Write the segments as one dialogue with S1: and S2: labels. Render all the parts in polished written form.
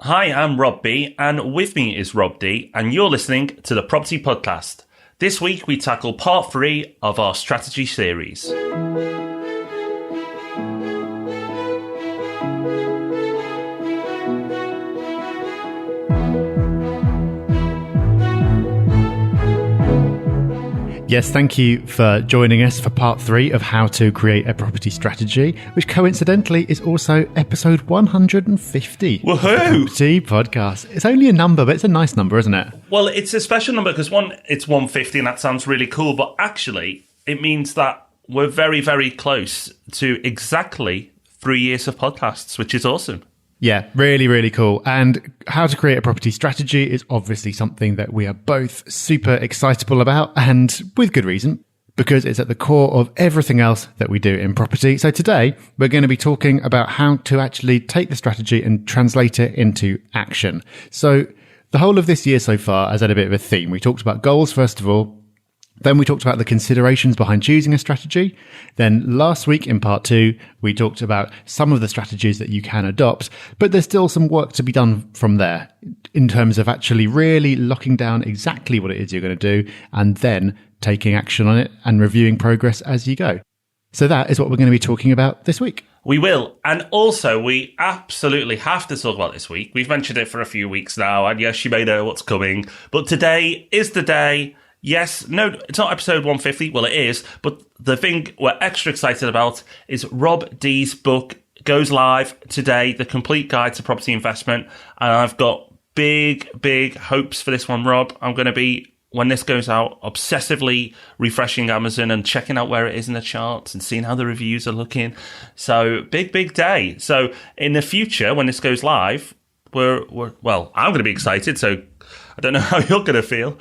S1: Hi, I'm Rob B, and with me is Rob D, and you're listening to the Property Podcast. This week we tackle part 3 of our strategy series.
S2: Yes, thank you for joining us for part 3 of how to create a property strategy, which coincidentally is also episode 150
S1: Woohoo!
S2: of the Property Podcast. It's only a number, but it's a nice number, isn't it?
S1: Well, it's a special number because one, it's 150 and that sounds really cool, but actually it means that we're very, very close to exactly 3 years of podcasts, which is awesome.
S2: Yeah, really, really cool. And how to create a property strategy is obviously something that we are both super excitable about, and with good reason, because it's at the core of everything else that we do in property. So today we're going to be talking about how to actually take the strategy and translate it into action. So the whole of this year so far has had a bit of a theme. We talked about goals, first of all. Then we talked about the considerations behind choosing a strategy. Then last week in part 2, we talked about some of the strategies that you can adopt, but there's still some work to be done from there in terms of actually really locking down exactly what it is you're going to do and then taking action on it and reviewing progress as you go. So that is what we're going to be talking about this week.
S1: We will. And also, we absolutely have to talk about this week. We've mentioned it for a few weeks now, and yes, you may know what's coming, but today is the day. Yes, no, it's not episode 150. Well, it is. But the thing we're extra excited about is Rob D's book goes live today, The Complete Guide to Property Investment. And I've got big, big hopes for this one, Rob. I'm going to be, when this goes out, obsessively refreshing Amazon and checking out where it is in the charts and seeing how the reviews are looking. So big, big day. So in the future, when this goes live, I'm going to be excited. So I don't know how you're going to feel.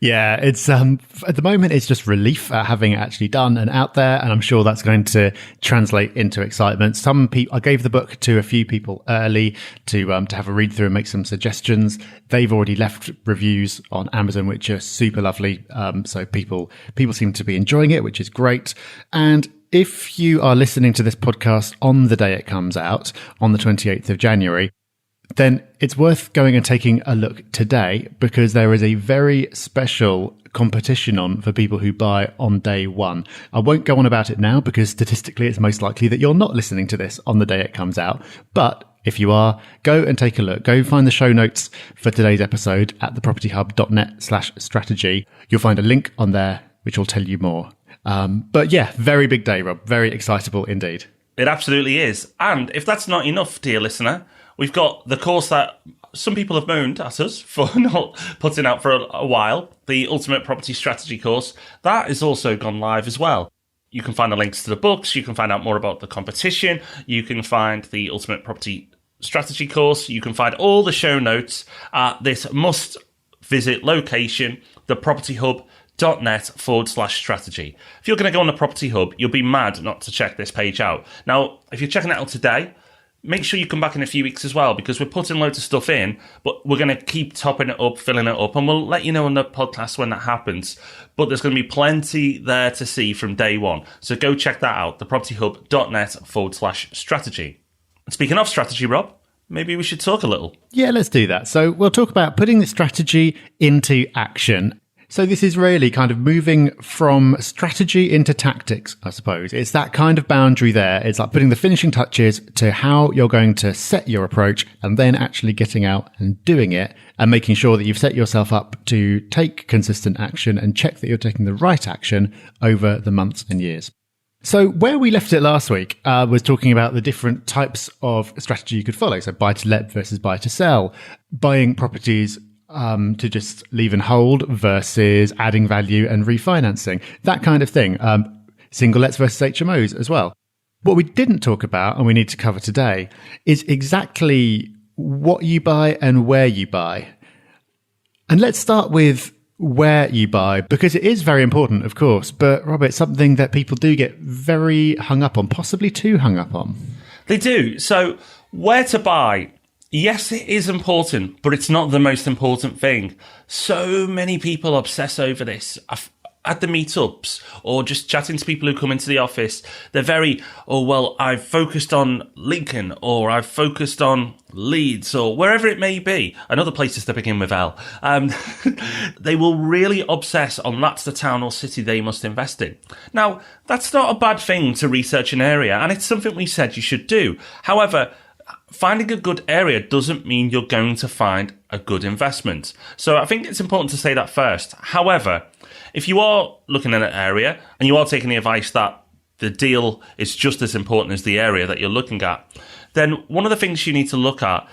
S2: Yeah, it's at the moment it's just relief at having it actually done and out there, and I'm sure that's going to translate into excitement. Some people, I gave the book to a few people early to have a read through and make some suggestions. They've already left reviews on Amazon, which are super lovely. So people seem to be enjoying it, which is great. And if you are listening to this podcast on the day it comes out, on the 28th of January, then it's worth going and taking a look today, because there is a very special competition on for people who buy on day one. I won't go on about it now because statistically it's most likely that you're not listening to this on the day it comes out. But if you are, go and take a look. Go find the show notes for today's episode at thepropertyhub.net/strategy. You'll find a link on there which will tell you more. But yeah, very big day, Rob. Very excitable indeed.
S1: It absolutely is. And if that's not enough, dear listener, we've got the course that some people have moaned at us for not putting out for a while, the Ultimate Property Strategy course. That is also gone live as well. You can find the links to the books. You can find out more about the competition. You can find the Ultimate Property Strategy course. You can find all the show notes at this must-visit location, thepropertyhub.net/strategy. If you're going to go on the Property Hub, you'll be mad not to check this page out. Now, if you're checking it out today, make sure you come back in a few weeks as well, because we're putting loads of stuff in, but we're going to keep topping it up, filling it up, and we'll let you know on the podcast when that happens. But there's going to be plenty there to see from day one. So go check that out, thepropertyhub.net/strategy. And speaking of strategy, Rob, maybe we should talk a little.
S2: Yeah, let's do that. So we'll talk about putting the strategy into action. So this is really kind of moving from strategy into tactics, I suppose. It's that kind of boundary there. It's like putting the finishing touches to how you're going to set your approach and then actually getting out and doing it and making sure that you've set yourself up to take consistent action and check that you're taking the right action over the months and years. So where we left it last week was talking about the different types of strategy you could follow. So buy to let versus buy to sell, buying properties to just leave and hold versus adding value and refinancing, that kind of thing. Single lets versus HMOs as well. What we didn't talk about, and we need to cover today, is exactly what you buy and where you buy. And let's start with where you buy, because it is very important, of course. But Robert, it's something that people do get very hung up on, possibly too hung up on.
S1: They do. So where to buy? Yes, it is important, but it's not the most important thing. So many people obsess over this. at the meetups or just chatting to people who come into the office, they're very, oh, well, I've focused on Lincoln or I've focused on Leeds or wherever it may be, and other places that begin with L. They will really obsess on that's the town or city they must invest in. Now, that's not a bad thing to research an area, and it's something we said you should do. However, finding a good area doesn't mean you're going to find a good investment. So I think it's important to say that first. However, if you are looking at an area and you are taking the advice that the deal is just as important as the area that you're looking at, then one of the things you need to look at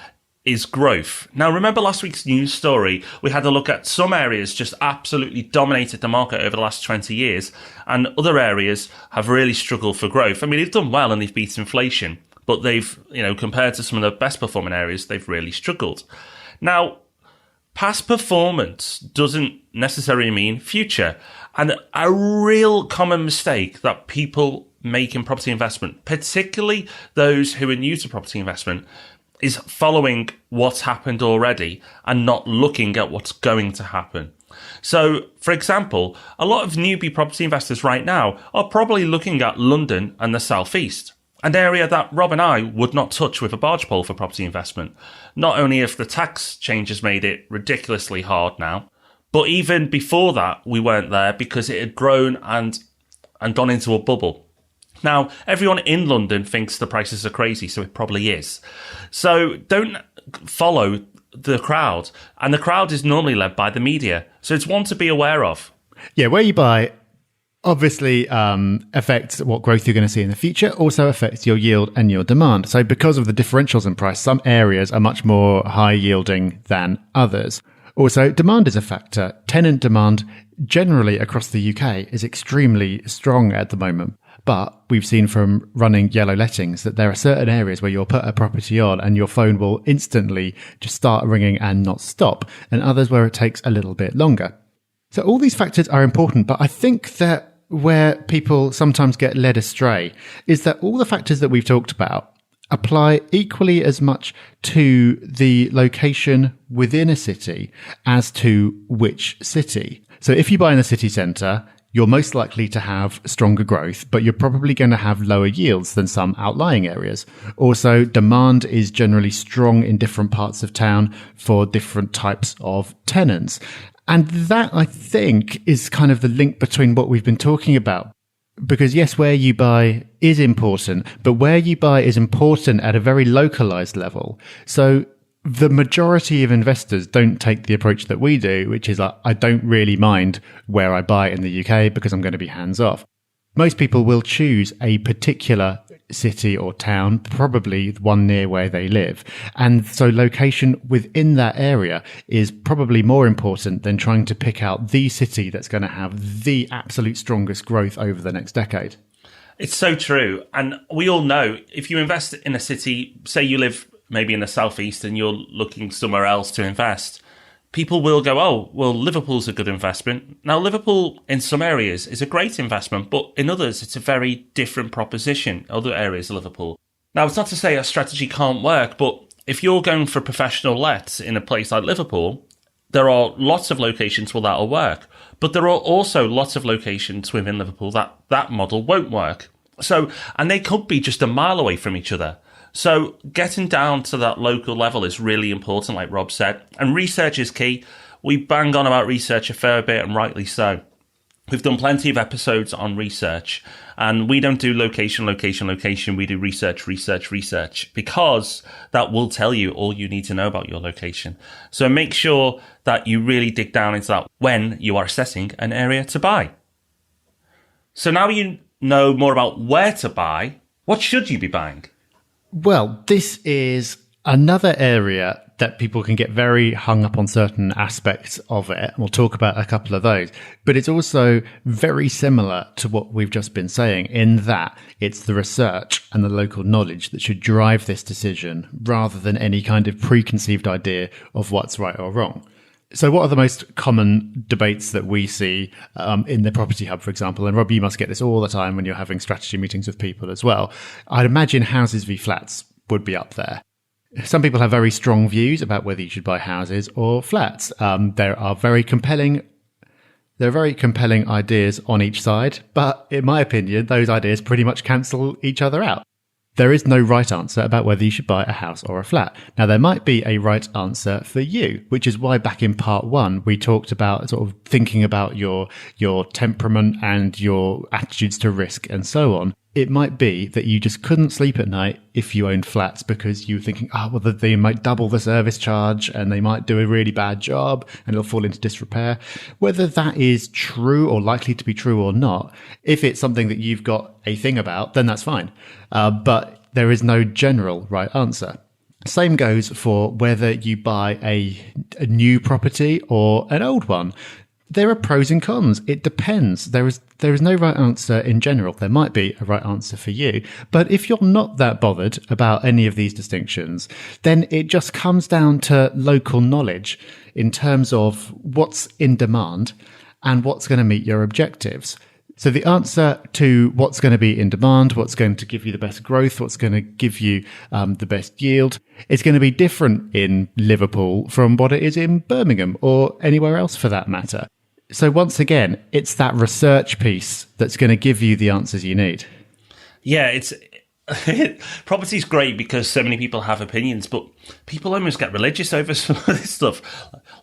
S1: is growth. Now, remember last week's news story? We had a look at some areas just absolutely dominated the market over the last 20 years, and other areas have really struggled for growth. I mean, they've done well and they've beat inflation, but they've, compared to some of the best performing areas, they've really struggled. Now, past performance doesn't necessarily mean future. And a real common mistake that people make in property investment, particularly those who are new to property investment, is following what's happened already and not looking at what's going to happen. So, for example, a lot of newbie property investors right now are probably looking at London and the South East, an area that Rob and I would not touch with a barge pole for property investment. Not only have the tax changes made it ridiculously hard now, but even before that, we weren't there because it had grown and gone into a bubble. Now, everyone in London thinks the prices are crazy, so it probably is. So don't follow the crowd. And the crowd is normally led by the media. So it's one to be aware of.
S2: Yeah, where you buy obviously affects what growth you're going to see in the future, also affects your yield and your demand. So because of the differentials in price, some areas are much more high yielding than others. Also, demand is a factor. Tenant demand generally across the UK is extremely strong at the moment. But we've seen from running yellow lettings that there are certain areas where you'll put a property on and your phone will instantly just start ringing and not stop, and others where it takes a little bit longer. So all these factors are important, but I think that where people sometimes get led astray is that all the factors that we've talked about apply equally as much to the location within a city as to which city. So if you buy in the city centre, you're most likely to have stronger growth, but you're probably going to have lower yields than some outlying areas. Also, demand is generally strong in different parts of town for different types of tenants. And that, I think, is kind of the link between what we've been talking about. Because yes, where you buy is important, but where you buy is important at a very localized level. So the majority of investors don't take the approach that we do, which is I don't really mind where I buy in the UK because I'm going to be hands off. Most people will choose a particular city or town, probably one near where they live. And so location within that area is probably more important than trying to pick out the city that's going to have the absolute strongest growth over the next decade.
S1: It's so true. And we all know if you invest in a city, say you live maybe in the southeast and you're looking somewhere else to invest, people will go, oh, well, Liverpool's a good investment. Now, Liverpool in some areas is a great investment, but in others, it's a very different proposition, other areas of Liverpool. Now, it's not to say a strategy can't work, but if you're going for professional lets in a place like Liverpool, there are lots of locations where that'll work. But there are also lots of locations within Liverpool that model won't work. So, and they could be just a mile away from each other. So getting down to that local level is really important, like Rob said. And research is key. We bang on about research a fair bit, and rightly so. We've done plenty of episodes on research. And we don't do location. We do research, because that will tell you all you need to know about your location. So make sure that you really dig down into that when you are assessing an area to buy. So now you know more about where to buy, what should you be buying?
S2: Well, this is another area that people can get very hung up on certain aspects of it. We'll talk about a couple of those. But it's also very similar to what we've just been saying in that it's the research and the local knowledge that should drive this decision rather than any kind of preconceived idea of what's right or wrong. So what are the most common debates that we see in the Property Hub, for example? And Rob, you must get this all the time when you're having strategy meetings with people as well. I'd imagine houses v flats would be up there. Some people have very strong views about whether you should buy houses or flats. There are very compelling There are very compelling ideas on each side, but in my opinion, those ideas pretty much cancel each other out. There is no right answer about whether you should buy a house or a flat. Now, there might be a right answer for you, which is why back in part 1, we talked about sort of thinking about your temperament and your attitudes to risk and so on. It might be that you just couldn't sleep at night if you owned flats because you were thinking, well, they might double the service charge and they might do a really bad job and it'll fall into disrepair. Whether that is true or likely to be true or not, if it's something that you've got a thing about, then that's fine. But there is no general right answer. Same goes for whether you buy a new property or an old one. There are pros and cons. It depends. There is no right answer in general. There might be a right answer for you. But if you're not that bothered about any of these distinctions, then it just comes down to local knowledge in terms of what's in demand and what's going to meet your objectives. So the answer to what's going to be in demand, what's going to give you the best growth, what's going to give you the best yield, is going to be different in Liverpool from what it is in Birmingham or anywhere else for that matter. So once again, it's that research piece that's going to give you the answers you need.
S1: Yeah, property's great because so many people have opinions, but people almost get religious over some of this stuff.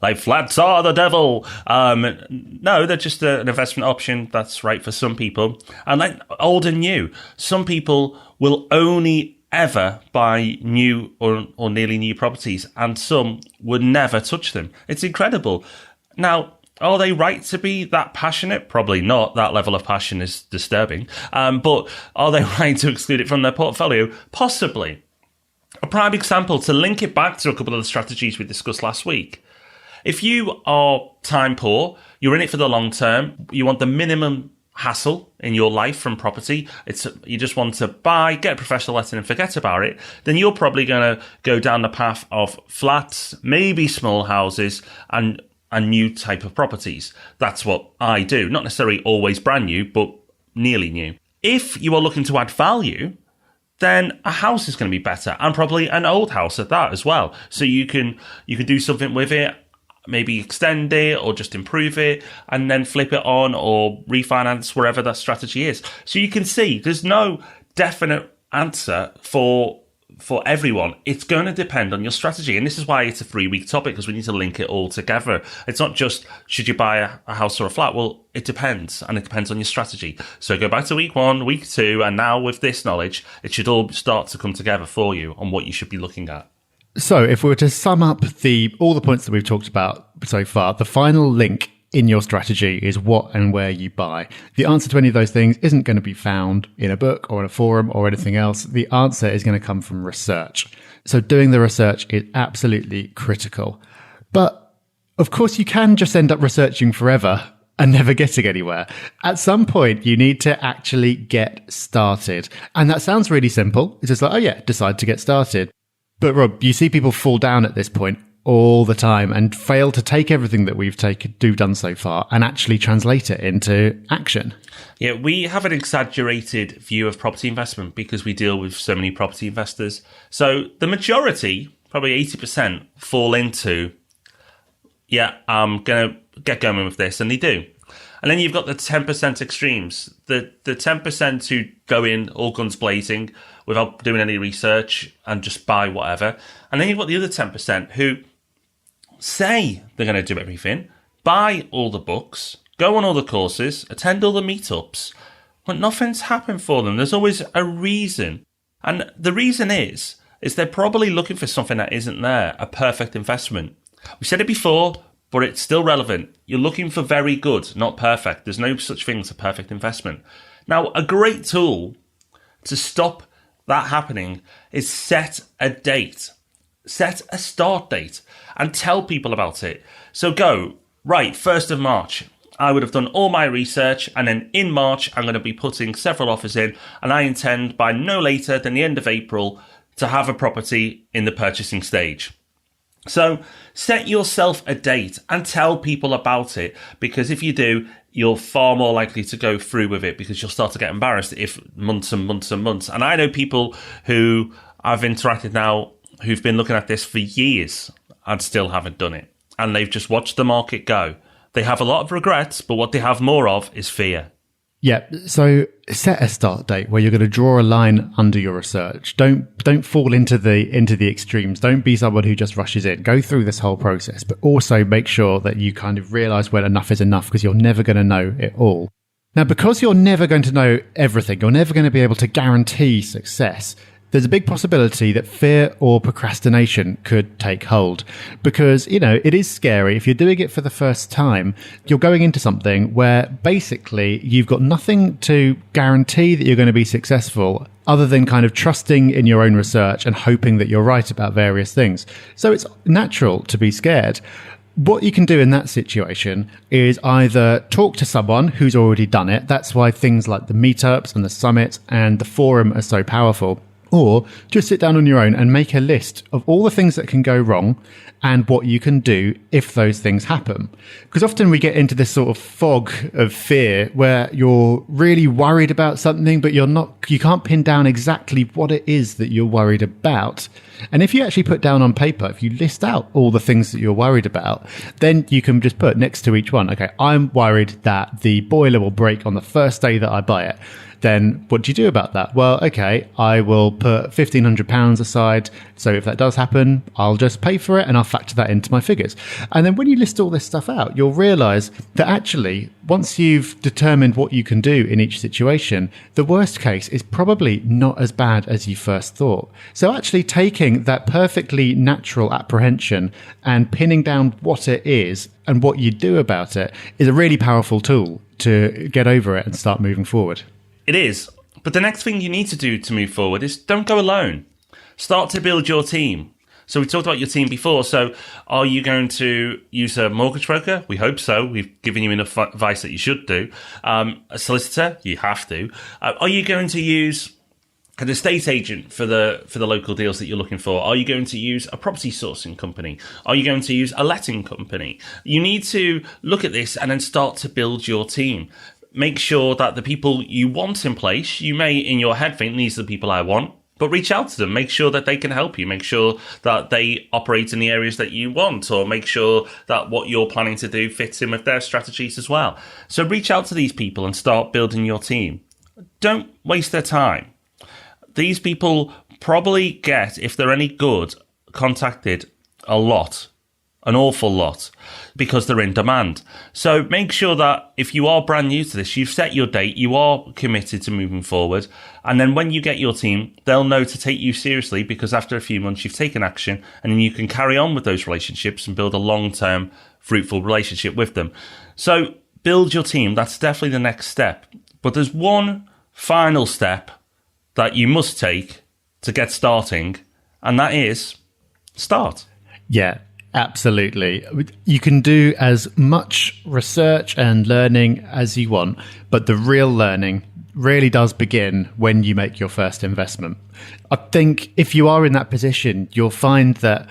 S1: Like flats are the devil. No, they're just an investment option that's right for some people. And like old and new, some people will only ever buy new or nearly new properties, and some would never touch them. It's incredible. Now, are they right to be that passionate? Probably not. That level of passion is disturbing. But are they right to exclude it from their portfolio? Possibly. A prime example, to link it back to a couple of the strategies we discussed last week. If you are time poor, you're in it for the long term, you want the minimum hassle in your life from property, you just want to buy, get a professional letting and forget about it, then you're probably going to go down the path of flats, maybe small houses, and new type of properties. That's what I do. Not necessarily always brand new, but nearly new. If you are looking to add value, then a house is going to be better, and probably an old house at that as well. So you can do something with it, maybe extend it or just improve it and then flip it on or refinance wherever that strategy is. So you can see there's no definite answer for everyone. It's going to depend on your strategy. And this is why it's a 3-week topic, because we need to link it all together. It's not just, should you buy a house or a flat? Well, it depends, and it depends on your strategy. So go back to week 1, week 2, and now with this knowledge, it should all start to come together for you on what you should be looking at.
S2: So if we were to sum up all the points that we've talked about so far, the final link in your strategy is what and where you buy. The answer to any of those things isn't going to be found in a book or in a forum or anything else. The answer is going to come from research. So doing the research is absolutely critical. But of course, you can just end up researching forever and never getting anywhere. At some point, you need to actually get started. And that sounds really simple. It's just like, decide to get started. But Rob, you see people fall down at this point all the time and fail to take everything that we've done so far and actually translate it into action.
S1: Yeah, we have an exaggerated view of property investment because we deal with so many property investors. So the majority, probably 80%, fall into, I'm going to get going with this, and they do. And then you've got the 10% extremes, the 10% who go in all guns blazing without doing any research and just buy whatever. And then you've got the other 10% who say they're going to do everything, buy all the books, go on all the courses, attend all the meetups, but nothing's happened for them. There's always a reason. And the reason is they're probably looking for something that isn't there, a perfect investment. We said it before, but it's still relevant. You're looking for very good, not perfect. There's no such thing as a perfect investment. Now, a great tool to stop that happening is set a date. Set a start date and tell people about it. So go, right, 1st of March. I would have done all my research, and then in March, I'm going to be putting several offers in, and I intend by no later than the end of April to have a property in the purchasing stage. So set yourself a date and tell people about it, because if you do, you're far more likely to go through with it, because you'll start to get embarrassed if months and months and months. And I know people who I've interacted now who've been looking at this for years and still haven't done it. And they've just watched the market go. They have a lot of regrets, but what they have more of is fear.
S2: Yeah. So set a start date where you're going to draw a line under your research. Don't fall into the extremes. Don't be someone who just rushes in. Go through this whole process, but also make sure that you kind of realize when enough is enough, because you're never going to know it all. Now, because you're never going to know everything, you're never going to be able to guarantee success. There's a big possibility that fear or procrastination could take hold, because, it is scary. If you're doing it for the first time, you're going into something where basically you've got nothing to guarantee that you're going to be successful other than kind of trusting in your own research and hoping that you're right about various things. So it's natural to be scared. What you can do in that situation is either talk to someone who's already done it. That's why things like the meetups and the summits and the forum are so powerful. Or just sit down on your own and make a list of all the things that can go wrong and what you can do if those things happen. Because often we get into this sort of fog of fear where you're really worried about something, but you can't pin down exactly what it is that you're worried about. And if you actually put down on paper, if you list out all the things that you're worried about, then you can just put next to each one, okay, I'm worried that the boiler will break on the first day that I buy it. Then what do you do about that? Well, okay, I will put £1,500 aside. So if that does happen, I'll just pay for it and I'll factor that into my figures. And then when you list all this stuff out, you'll realize that actually, once you've determined what you can do in each situation, the worst case is probably not as bad as you first thought. So actually taking that perfectly natural apprehension and pinning down what it is and what you do about it is a really powerful tool to get over it and start moving forward.
S1: It is. But the next thing you need to do to move forward is don't go alone. Start to build your team. So we talked about your team before. So are you going to use a mortgage broker? We hope so. We've given you enough advice that you should do. A solicitor? You have to. Are you going to use an estate agent for the local deals that you're looking for? Are you going to use a property sourcing company? Are you going to use a letting company? You need to look at this and then start to build your team. Make sure that the people you want in place, you may in your head think these are the people I want, but reach out to them. Make sure that they can help you. Make sure that they operate in the areas that you want, or make sure that what you're planning to do fits in with their strategies as well. So reach out to these people and start building your team. Don't waste their time. These people probably get, if they're any good, contacted a lot. An awful lot, because they're in demand. So make sure that if you are brand new to this, you've set your date, you are committed to moving forward. And then when you get your team, they'll know to take you seriously, because after a few months, you've taken action and then you can carry on with those relationships and build a long-term, fruitful relationship with them. So build your team. That's definitely the next step. But there's one final step that you must take to get starting, and that is start.
S2: Yeah. Absolutely. You can do as much research and learning as you want, but the real learning really does begin when you make your first investment. I think if you are in that position, you'll find that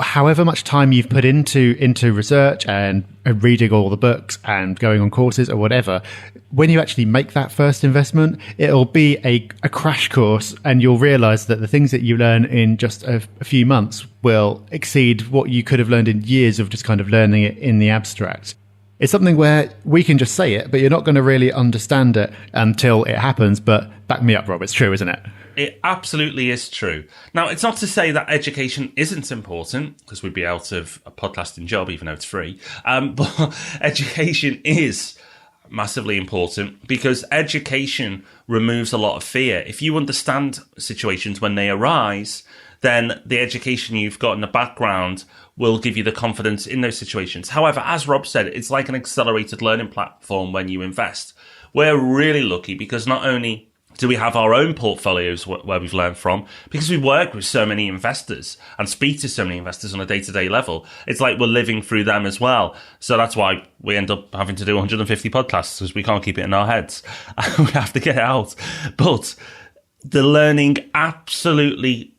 S2: however much time you've put into research and reading all the books and going on courses or whatever, when you actually make that first investment, it'll be a crash course, and you'll realize that the things that you learn in just a few months will exceed what you could have learned in years of just kind of learning it in the abstract. It's something where we can just say it, but you're not going to really understand it until it happens. But back me up, Rob. It's true, isn't it?
S1: It absolutely is true. Now, it's not to say that education isn't important, because we'd be out of a podcasting job, even though it's free. But education is massively important, because education removes a lot of fear. If you understand situations when they arise, then the education you've got in the background will give you the confidence in those situations. However, as Rob said, it's like an accelerated learning platform when you invest. We're really lucky because not only do we have our own portfolios where we've learned from, because we work with so many investors and speak to so many investors on a day-to-day level, it's like we're living through them as well. So that's why we end up having to do 150 podcasts, because we can't keep it in our heads. We have to get it out. But the learning absolutely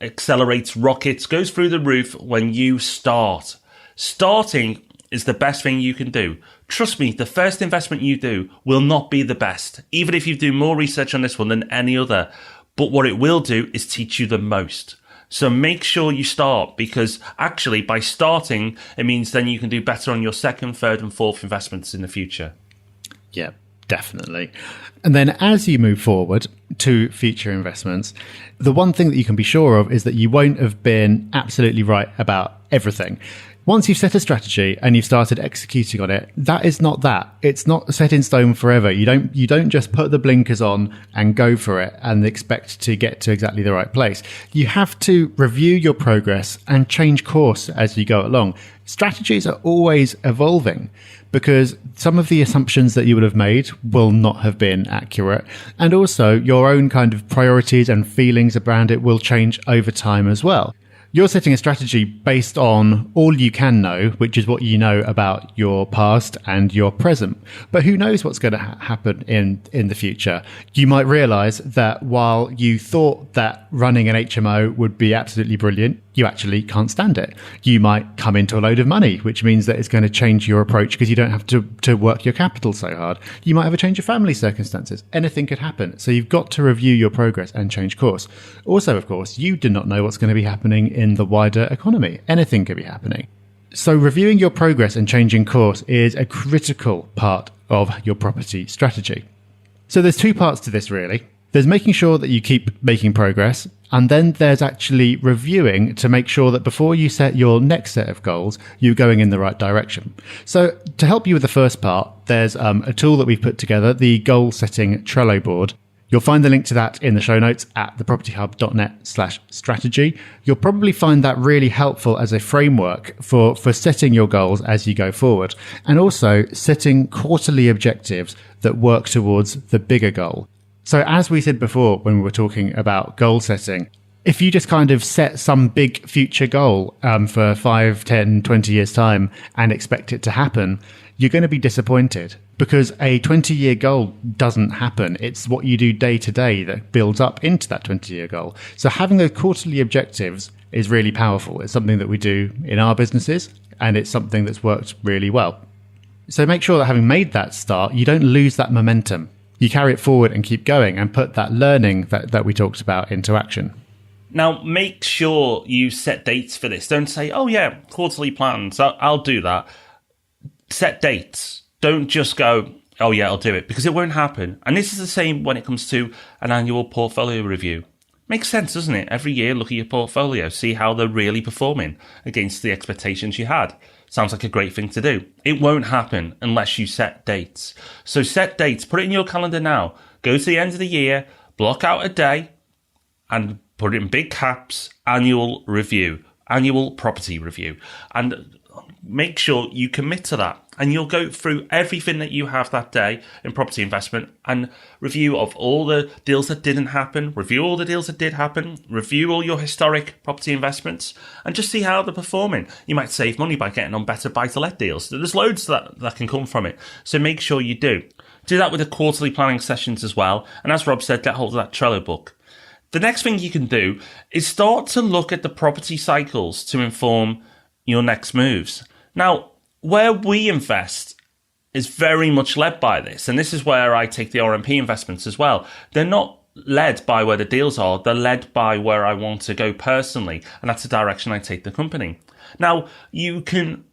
S1: accelerates, rockets, goes through the roof when you start. Starting is the best thing you can do. Trust me, the first investment you do will not be the best, even if you do more research on this one than any other. But what it will do is teach you the most. So make sure you start, because actually by starting, it means then you can do better on your second, third and fourth investments in the future.
S2: Yeah, definitely. And then as you move forward to future investments, the one thing that you can be sure of is that you won't have been absolutely right about everything. Once you've set a strategy and you've started executing on it, that is not that. It's not set in stone forever. You don't just put the blinkers on and go for it and expect to get to exactly the right place. You have to review your progress and change course as you go along. Strategies are always evolving because some of the assumptions that you would have made will not have been accurate. And also your own kind of priorities and feelings around it will change over time as well. You're setting a strategy based on all you can know, which is what you know about your past and your present. But who knows what's going to happen in the future? You might realize that while you thought that running an HMO would be absolutely brilliant, you actually can't stand it. You might come into a load of money, which means that it's going to change your approach because you don't have to work your capital so hard. You might have a change of family circumstances. Anything could happen. So you've got to review your progress and change course. Also, of course, you do not know what's going to be happening in the wider economy. Anything could be happening. So reviewing your progress and changing course is a critical part of your property strategy. So there's two parts to this, really. There's making sure that you keep making progress, and then there's actually reviewing to make sure that before you set your next set of goals, you're going in the right direction. So to help you with the first part, there's a tool that we've put together, the goal setting Trello board. You'll find the link to that in the show notes at thepropertyhub.net/strategy. You'll probably find that really helpful as a framework for setting your goals as you go forward, and also setting quarterly objectives that work towards the bigger goal. So as we said before, when we were talking about goal setting, if you just kind of set some big future goal for 5, 10, 20 years time and expect it to happen, you're going to be disappointed because a 20-year goal doesn't happen. It's what you do day to day that builds up into that 20-year goal. So having those quarterly objectives is really powerful. It's something that we do in our businesses, and it's something that's worked really well. So make sure that having made that start, you don't lose that momentum. You carry it forward and keep going and put that learning that we talked about into action.
S1: Now, make sure you set dates for this. Don't say, oh yeah, quarterly plans, I'll do that. Set dates. Don't just go, oh yeah, I'll do it, because it won't happen. And this is the same when it comes to an annual portfolio review. Makes sense, doesn't it? Every year, look at your portfolio, see how they're really performing against the expectations you had. Sounds like a great thing to do. It won't happen unless you set dates. So set dates, put it in your calendar now. Go to the end of the year, block out a day, and put it in big caps, annual review, annual property review. And make sure you commit to that. And you'll go through everything that you have that day in property investment and review of all the deals that didn't happen, review all the deals that did happen, review all your historic property investments, and just see how they're performing. You might save money by getting on better buy-to-let deals. There's loads that can come from it. So make sure you do. Do that with the quarterly planning sessions as well. And as Rob said, get hold of that Trello book. The next thing you can do is start to look at the property cycles to inform your next moves. Now, where we invest is very much led by this. And this is where I take the RMP investments as well. They're not led by where the deals are. They're led by where I want to go personally. And that's the direction I take the company. Now, you can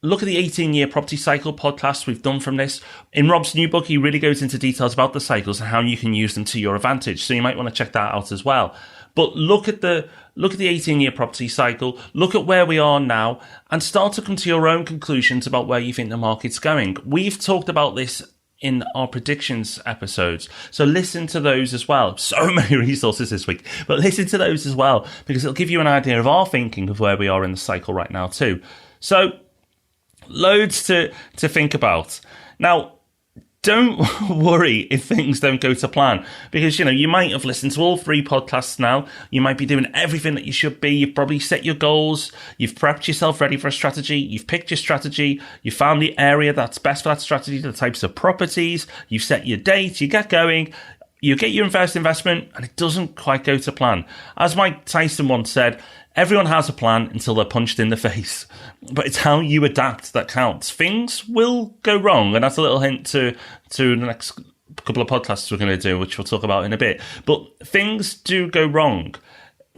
S1: look at the 18-year property cycle podcast we've done from this. In Rob's new book, he really goes into details about the cycles and how you can use them to your advantage. So you might want to check that out as well. But look at the 18-year property cycle, look at where we are now, and start to come to your own conclusions about where you think the market's going. We've talked about this in our predictions episodes, so listen to those as well. So many resources this week, but listen to those as well, because it'll give you an idea of our thinking of where we are in the cycle right now too. So loads to think about. Now, don't worry if things don't go to plan, because, you might have listened to all 3 podcasts now. You might be doing everything that you should be. You've probably set your goals. You've prepped yourself ready for a strategy. You've picked your strategy. You found the area that's best for that strategy, the types of properties. You've set your date. You get going. You get your first investment, and it doesn't quite go to plan. As Mike Tyson once said, everyone has a plan until they're punched in the face. But it's how you adapt that counts. Things will go wrong, and that's a little hint to the next couple of podcasts we're going to do, which we'll talk about in a bit. But things do go wrong.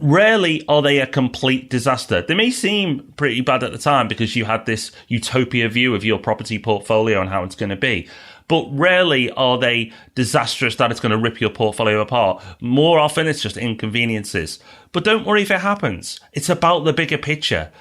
S1: rarely are they a complete disaster. They may seem pretty bad at the time because you had this utopia view of your property portfolio and how it's going to be. But rarely are they disastrous that it's going to rip your portfolio apart. More often, it's just inconveniences. But don't worry if it happens. It's about the bigger picture.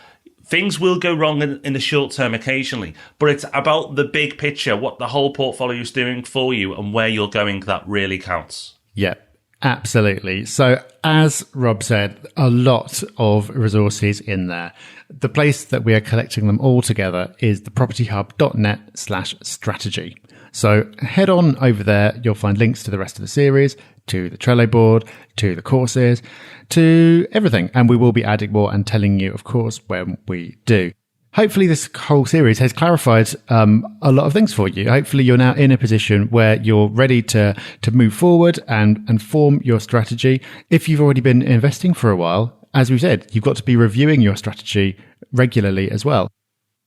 S1: Things will go wrong in the short term occasionally, but it's about the big picture, what the whole portfolio is doing for you and where you're going that really counts.
S2: Yeah, absolutely. So as Rob said, a lot of resources in there. The place that we are collecting them all together is thepropertyhub.net/strategy. So head on over there. You'll find links to the rest of the series, to the Trello board, to the courses, to everything. And we will be adding more and telling you, of course, when we do. Hopefully this whole series has clarified a lot of things for you. Hopefully you're now in a position where you're ready to move forward and form your strategy. If you've already been investing for a while, as we've said, you've got to be reviewing your strategy regularly as well.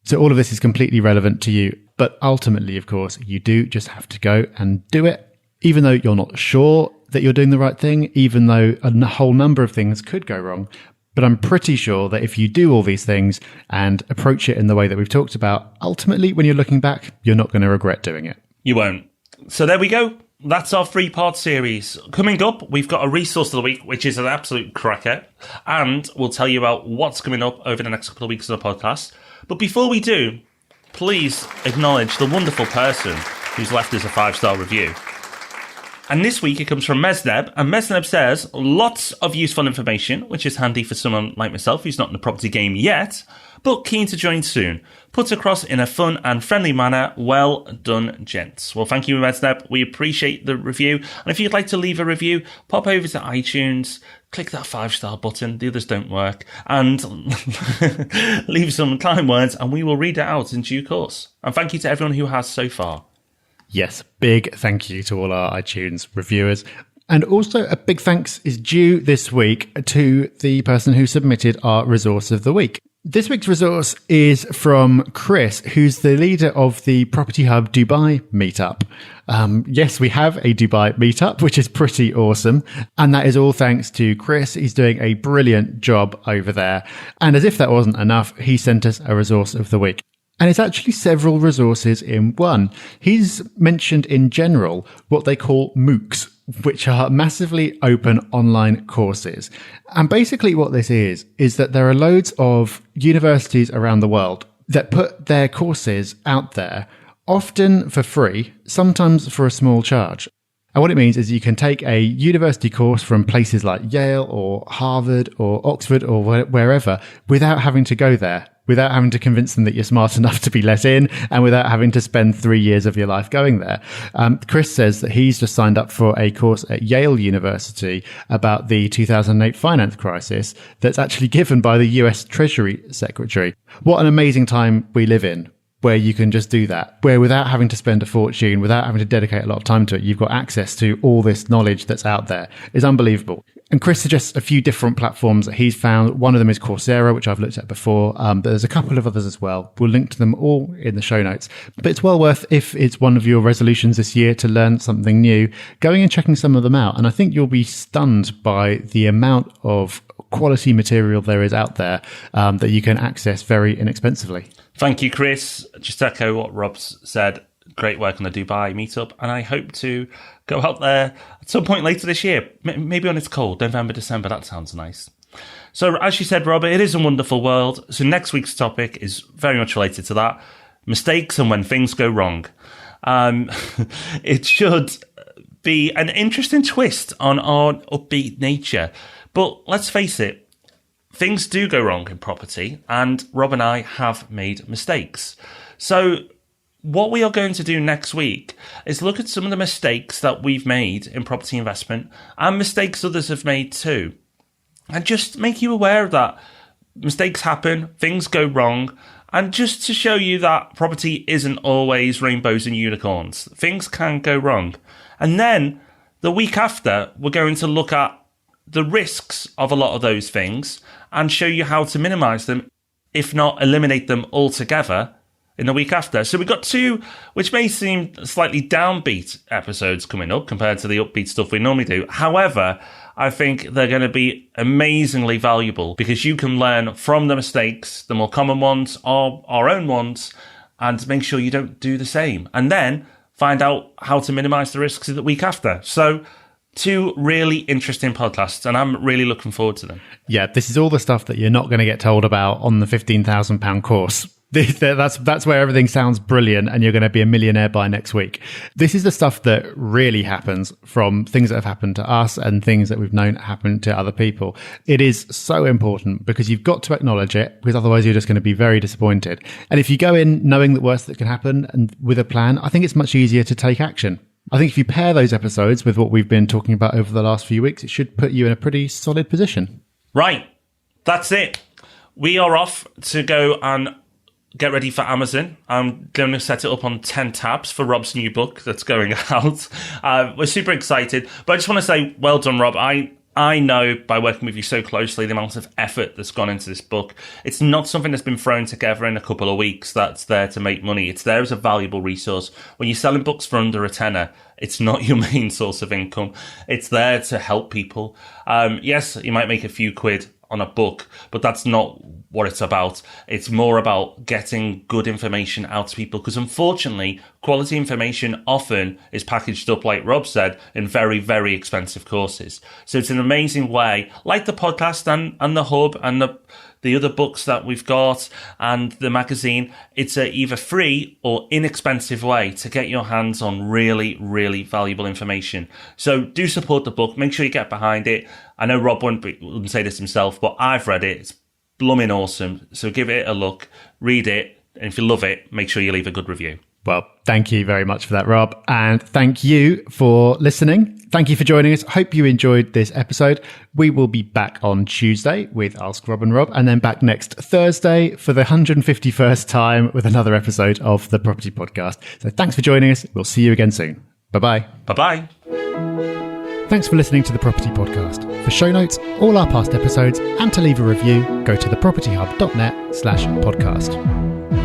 S2: So all of this is completely relevant to you. But ultimately, of course, you do just have to go and do it, even though you're not sure that you're doing the right thing, even though a whole number of things could go wrong. But I'm pretty sure that if you do all these things and approach it in the way that we've talked about, ultimately, when you're looking back, you're not going to regret doing it.
S1: You won't. So there we go. That's our 3-part series. Coming up, we've got a resource of the week, which is an absolute cracker. And we'll tell you about what's coming up over the next couple of weeks of the podcast. But before we do, please acknowledge the wonderful person who's left us a 5-star review. And this week it comes from Mesneb, and Mesneb says, lots of useful information, which is handy for someone like myself who's not in the property game yet, but keen to join soon. Put across in a fun and friendly manner. Well done, gents. Well, thank you, Mesneb. We appreciate the review. And if you'd like to leave a review, pop over to iTunes, click that 5-star button. The others don't work. And leave some kind words, and we will read it out in due course. And thank you to everyone who has so far.
S2: Yes, big thank you to all our iTunes reviewers. And also a big thanks is due this week to the person who submitted our resource of the week. This week's resource is from Chris, who's the leader of the Property Hub Dubai meetup. Yes, we have a Dubai meetup, which is pretty awesome. And that is all thanks to Chris. He's doing a brilliant job over there. And as if that wasn't enough, he sent us a resource of the week. And it's actually several resources in one. He's mentioned in general what they call MOOCs, which are massively open online courses. And basically what this is that there are loads of universities around the world that put their courses out there, often for free, sometimes for a small charge. And what it means is you can take a university course from places like Yale or Harvard or Oxford or wherever without having to go there, without having to convince them that you're smart enough to be let in, and without having to spend 3 years of your life going there. Chris says that he's just signed up for a course at Yale University about the 2008 finance crisis that's actually given by the US Treasury Secretary. What an amazing time we live in, where you can just do that, where without having to spend a fortune, without having to dedicate a lot of time to it, you've got access to all this knowledge that's out there. It's unbelievable. And Chris suggests a few different platforms that he's found. One of them is Coursera, which I've looked at before. But there's a couple of others as well. We'll link to them all in the show notes. But it's well worth, if it's one of your resolutions this year to learn something new, going and checking some of them out. And I think you'll be stunned by the amount of quality material there is out there that you can access very inexpensively.
S1: Thank you, Chris. Just to echo what Rob's said. Great work on the Dubai meetup, and I hope to go out there at some point later this year. Maybe when it's cold, November, December. That sounds nice. So, as you said, Rob, it is a wonderful world. So next week's topic is very much related to that. Mistakes and when things go wrong. It should be an interesting twist on our upbeat nature. But let's face it, things do go wrong in property, and Rob and I have made mistakes. So what we are going to do next week is look at some of the mistakes that we've made in property investment and mistakes others have made too. And just make you aware of that. Mistakes happen, things go wrong, and just to show you that property isn't always rainbows and unicorns. Things can go wrong. And then the week after, we're going to look at the risks of a lot of those things and show you how to minimize them, if not eliminate them altogether, in the week after. So we've got two, which may seem slightly downbeat episodes coming up compared to the upbeat stuff we normally do. However, I think they're going to be amazingly valuable because you can learn from the mistakes, the more common ones or our own ones, and make sure you don't do the same. And then find out how to minimize the risks the week after. So 2 really interesting podcasts, and I'm really looking forward to them.
S2: Yeah, this is all the stuff that you're not going to get told about on the £15,000 course. That's where everything sounds brilliant and you're going to be a millionaire by next week. This is the stuff that really happens from things that have happened to us and things that we've known happen to other people. It is so important because you've got to acknowledge it, because otherwise you're just going to be very disappointed. And if you go in knowing the worst that can happen and with a plan, I think it's much easier to take action. I think if you pair those episodes with what we've been talking about over the last few weeks, it should put you in a pretty solid position.
S1: Right. That's it. We are off to go and get ready for Amazon. I'm going to set it up on 10 tabs for Rob's new book that's going out. We're super excited. But I just want to say, well done, Rob. I know by working with you so closely the amount of effort that's gone into this book. It's not something that's been thrown together in a couple of weeks that's there to make money. It's there as a valuable resource. When you're selling books for under a tenner, it's not your main source of income. It's there to help people. Yes, you might make a few quid on a book, but that's not what it's about. It's more about getting good information out to people, because unfortunately, quality information often is packaged up, like Rob said, in very, very expensive courses. So it's an amazing way, like the podcast and the hub and the other books that we've got and the magazine. It's a either free or inexpensive way to get your hands on really, really valuable information. So do support the book. Make sure you get behind it. I know Rob wouldn't say this himself, but I've read it. It's blooming awesome. So give it a look, read it, and if you love it, make sure you leave a good review.
S2: Well, thank you very much for that, Rob. And thank you for listening. Thank you for joining us. Hope you enjoyed this episode. We will be back on Tuesday with Ask Rob and Rob, and then back next Thursday for the 151st time with another episode of the Property Podcast. So thanks for joining us. We'll see you again soon. Bye-bye.
S1: Bye-bye.
S2: Thanks for listening to the Property Podcast. For show notes, all our past episodes, and to leave a review, go to thepropertyhub.net/podcast.